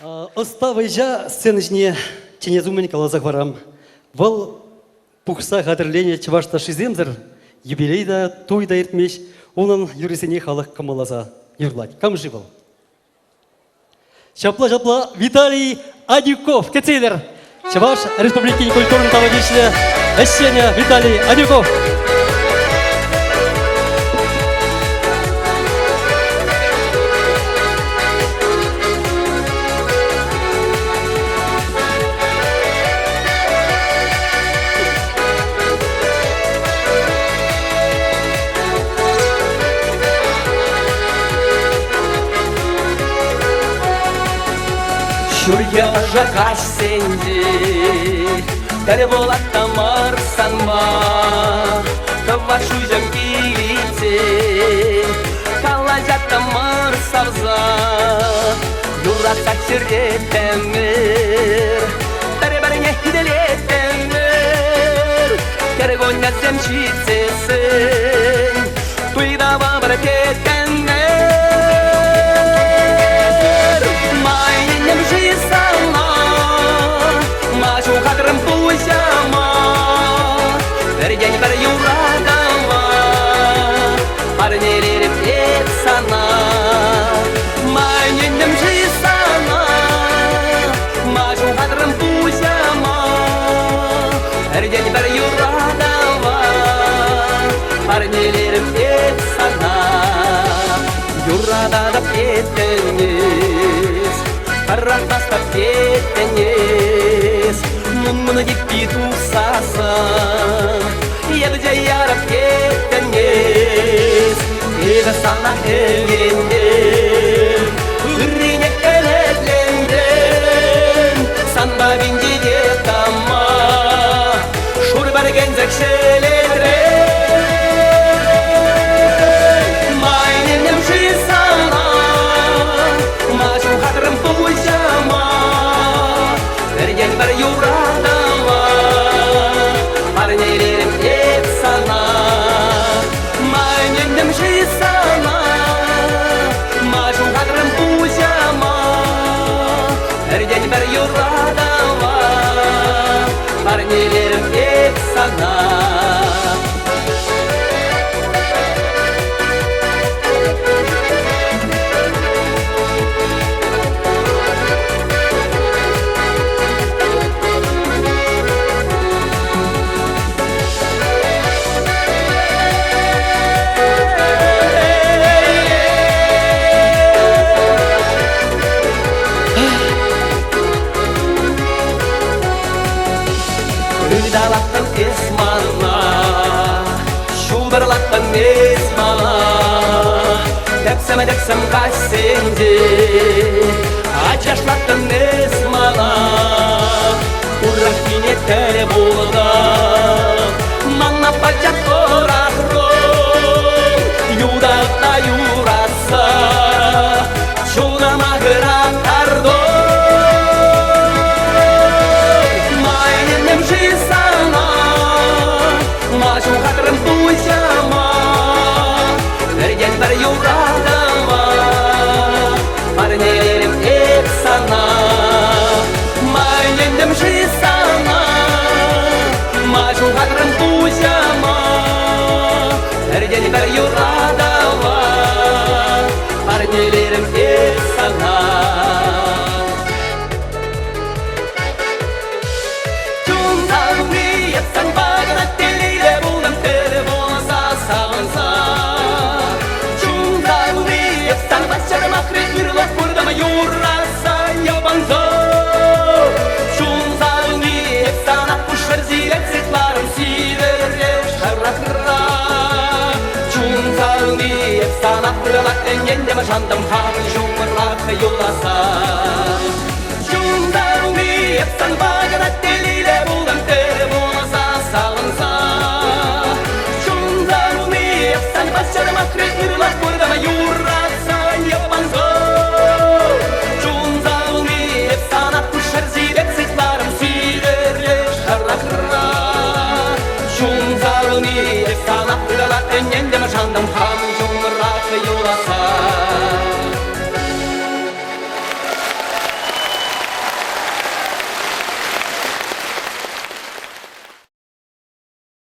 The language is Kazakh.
Оставайжа сценажне ченезумен калазак барам. Вал пухса қадірлене чывашта шиземзір, юбилейда, тойда ертмеш, оның юрисене халық камалаза юрлать. Кам жи был? Шапла-шапла Виталий Адюков, кецейлер. Чаваш Республики культурный тавадишле Эщеня Виталий Адюков. Шурья жакаш сенде, дәл болатта марсанма, тавашу жакилите, калажатта марсавза, юраса чиретемер, дәрбәріне хиделетемер, керегоня земчицесен, туйда бабыр кетемер. День бір юрадама, парнелерім ет сана, майненім жисана, мажу қадырым пузяма. День бір юрадама, парнелерім ет сана, юрадада еттіңіз, қарақтастап кеттіңіз. Мұны кетпей тұсасын, ебіде ярап кеттіңіз. Егі сана әлгенден, үріне әлетленден, санба бендеге тама, шур бәрген зәкшелерен. Майненем жисана, мажу қадырым бұлжама, бірген бір юрадама, парнелерім ет сана, майненім жисана, мажу қадырым бұлжама, бірген бір юрадама, парнелерім ет сана. Dalatan esmana, şubarlatan esmana, deksem kassende, acıslatan esmana, uğraşine tere bulda, manna pacak orahron, yudakta yurasa, şuna mahıra tardo. Мажу қадырым бұлжама, бірген бір юрадама, парнелерім ет сана, майненім жисана, мажу қадырым бұлжама, бірген бір юрадама, парнелерім ет сана. Sana pırlak engende maşandım, hamı jumurlak yolasa.